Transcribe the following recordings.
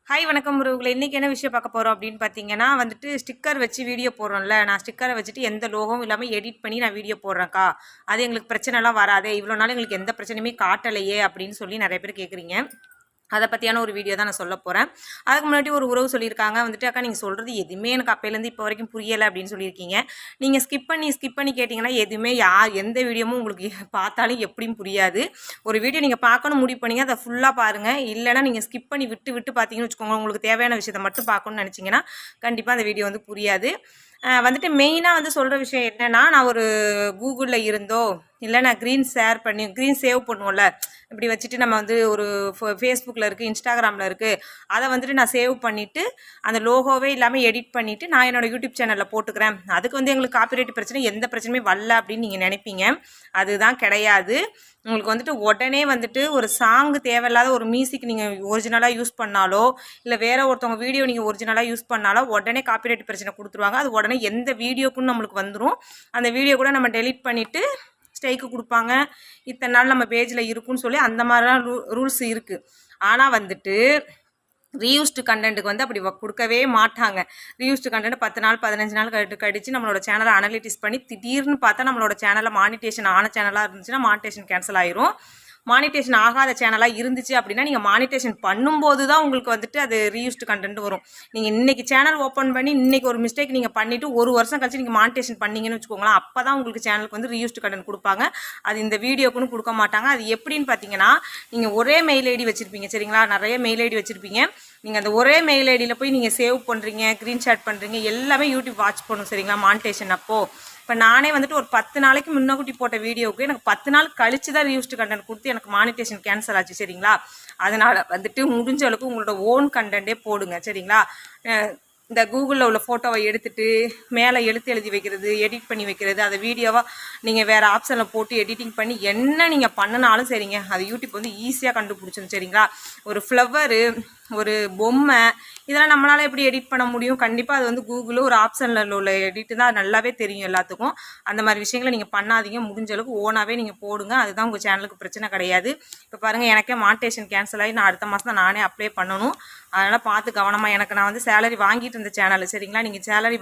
Hi வணக்கம் உறவுகளே. இன்றைக்கி என்ன விஷயம் பார்க்க போகிறோம் அப்படின்னு பார்த்தீங்கன்னா வந்துட்டு ஸ்டிக்கர் வச்சு வீடியோ போடுறோம்ல. நான் ஸ்டிக்கரை வச்சுட்டு எந்த லோகமும் இல்லாமல் எடிட் பண்ணி நான் வீடியோ போடுறேன்க்கா. அது எங்களுக்கு பிரச்சனைலாம் வராதே, இவ்வளோ நாள் எங்களுக்கு எந்த பிரச்சனையுமே காட்டலையே அப்படின்னு சொல்லி நிறைய பேர் கேட்குறீங்க. அதை பற்றியான ஒரு வீடியோ தான் நான் சொல்ல போகிறேன். அதுக்கு முன்னாடி ஒரு உறவு சொல்லியிருக்காங்க வந்துட்டு, அக்கா நீங்கள் சொல்கிறது எதுவுமே எனக்கு அப்போலேருந்து இப்போ வரைக்கும் புரியலை அப்படின்னு சொல்லியிருக்கீங்க. நீங்கள் ஸ்கிப் பண்ணி கேட்டிங்கன்னா எதுவுமே எந்த வீடியோவும் உங்களுக்கு பார்த்தாலும் எப்படியும் புரியாது. ஒரு வீடியோ நீங்கள் பார்க்கணும் முடிவு பண்ணிங்க, அதை ஃபுல்லாக பாருங்கள். இல்லைனா நீங்கள் ஸ்கிப் பண்ணி விட்டு பார்த்தீங்கன்னு வச்சுக்கோங்க, உங்களுக்கு தேவையான விஷயத்தை மட்டும் பார்க்கணும்னு நினச்சிங்கன்னா கண்டிப்பாக அந்த வீடியோ வந்து புரியாது. வந்துட்டு மெயினாக வந்து சொல்கிற விஷயம் என்னென்னா, நான் ஒரு கூகுளில் இருந்தோ இல்லை நான் க்ரீன் சேவ் பண்ணுவோம்ல, இப்படி வச்சுட்டு நம்ம வந்து ஒரு ஃபேஸ்புக்கில் இருக்குது, இன்ஸ்டாகிராமில் இருக்குது, அதை வந்துட்டு நான் சேவ் பண்ணிவிட்டு அந்த லோகோவே இல்லாமல் எடிட் பண்ணிவிட்டு நான் என்னோடய யூடியூப் சேனலில் போட்டுக்கிறேன். அதுக்கு வந்து எங்களுக்கு காப்பிரைட் பிரச்சனை எந்த பிரச்சனையுமே வரல அப்படின்னு நீங்கள் நினைப்பீங்க. அதுதான் கிடையாது. உங்களுக்கு வந்துட்டு உடனே வந்துட்டு ஒரு சாங்கு தேவையில்லாத ஒரு மியூசிக் நீங்கள் ஒரிஜினலாக யூஸ் பண்ணாலோ இல்லை வேறு ஒருத்தவங்க வீடியோ நீங்கள் ஒரிஜினலாக யூஸ் பண்ணாலோ உடனே காப்பிரைட் பிரச்சனை கொடுத்துருவாங்க. அது உடனே எந்த வீடியோக்குன்னு நம்மளுக்கு வந்துடும். அந்த வீடியோ கூட நம்ம டெலீட் பண்ணிவிட்டு ஸ்ட்ரைக்கு கொடுப்பாங்க. இத்தனை நாள் நம்ம பேஜில் இருக்குன்னு சொல்லி அந்த மாதிரிலாம் ரூல்ஸ் இருக்குது. ஆனால் வந்துட்டு ரீயூஸ்டு கண்டென்ட்டுக்கு வந்து அப்படி கொடுக்கவே மாட்டாங்க. ரீயூஸ்டு கண்டென்ட் 10 நாள் 15 நாள் கழிச்சு நம்மளோட சேனலை அனலிட்டிஸ் பண்ணி திடீர்னு பார்த்தா நம்மளோட சேனலில் மானிட்டேஷன் ஆன சேனலாக இருந்துச்சுன்னா மானிட்டேஷன் கேன்சல் ஆயிரும். மானிட்டேஷன் ஆகாத சேனலாக இருந்துச்சு அப்படின்னா நீங்கள் மானிட்டேஷன் பண்ணும்போது தான் உங்களுக்கு வந்துட்டு அது ரீயூஸ்டு கண்டென்ட் வரும். நீங்கள் இன்றைக்கி சேனல் ஓப்பன் பண்ணி இன்றைக்கி ஒரு மிஸ்டேக் நீங்கள் பண்ணிவிட்டு ஒரு வருஷம் கழிச்சு நீங்கள் மானிட்டேஷன் பண்ணிங்கன்னு வச்சுக்கோங்களேன், அப்போ தான் உங்களுக்கு சேனலுக்கு வந்து ரீயூஸ்டு கண்டென்ட் கொடுப்பாங்க. அது இந்த வீடியோக்குன்னு கொடுக்க மாட்டாங்க. அது எப்படின்னு பார்த்தீங்கன்னா, நீங்கள் ஒரே மெயில் ஐடி வச்சுருப்பீங்க சரிங்களா, நிறைய மெயில் ஐடி வச்சுருப்பீங்க. நீங்கள் அந்த ஒரே மெயில் ஐடியில் போய் நீங்கள் சேவ் பண்ணுறீங்க, ஸ்க்ரீன்ஷாட் பண்ணுறீங்க, எல்லாமே யூடியூப் வாட்ச் பண்ணும் சரிங்களா மானிட்டேஷன் அப்போது. இப்போ நானே வந்துட்டு ஒரு 10 நாளைக்கு முன்னக்கூட்டி போட்ட வீடியோவுக்கு எனக்கு 10 நாள் கழிச்சு தான் ரீயூஸ்டு கண்டென்ட் கொடுத்து எனக்கு மானிட்டேஷன் கேன்சல் ஆச்சு சரிங்களா. அதனால் வந்துட்டு முடிஞ்ச அளவுக்கு உங்களோட ஓன் கண்டென்ட்டே போடுங்க சரிங்களா. இந்த கூகுளில் உள்ள ஃபோட்டோவை எடுத்துகிட்டு மேலே எழுதி வைக்கிறது, எடிட் பண்ணி வைக்கிறது, அதை வீடியோவாக நீங்கள் வேறு ஆப்ஷனில் போட்டு எடிட்டிங் பண்ணி என்ன நீங்கள் பண்ணினாலும் சரிங்க, அது யூடியூப் வந்து ஈஸியாக கண்டுபிடிச்சிடும் சரிங்களா. ஒரு ஃப்ளவரு, ஒரு பொம்மை, இதெல்லாம் நம்மளால் எப்படி எடிட் பண்ண முடியும்? கண்டிப்பாக அது வந்து கூகுளில் ஒரு ஆப்ஷனில் உள்ள எடிட்டு தான் நல்லாவே தெரியும் எல்லாத்துக்கும். அந்த மாதிரி விஷயங்களை நீங்கள் பண்ணாதீங்க. முடிஞ்ச அளவுக்கு ஓனாகவே நீங்கள் போடுங்க. அதுதான் உங்கள் சேனலுக்கு பிரச்சனை கிடையாது. இப்போ பாருங்கள், எனக்கே மானிட்டேஷன் கேன்சல் ஆகி நான் அடுத்த மாதம் தான் நானே அப்ளை பண்ணணும். அதனால் பார்த்து கவனமாக. எனக்கு நான் வந்து சேலரி வாங்கிட்டு இருந்த சேனல் சரிங்களா. நீங்கள் சேலரி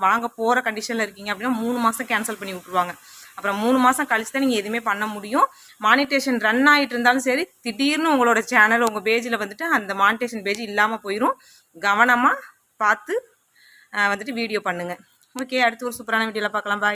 வாங்க போகிற கண்டிஷனில் இருக்கீங்க அப்படின்னா 3 மாதம் கேன்சல் பண்ணி விட்ருவாங்க. அப்புறம் 3 மாதம் கழிச்சு தான் நீங்கள் எதுவுமே பண்ண முடியும். மானிட்டேஷன் ரன் ஆகிட்டு இருந்தாலும் சரி, திடீர்னு உங்களோட சேனல் உங்கள் பேஜில் வந்துட்டு அந்த மானிட்டேஷன் பேஜ் இல்லாமல் போயிடும். கவனமாக பார்த்து வந்துட்டு வீடியோ பண்ணுங்கள். ஓகே, அடுத்து ஒரு சூப்பரான வீடியோவில் பார்க்கலாம். பாய்.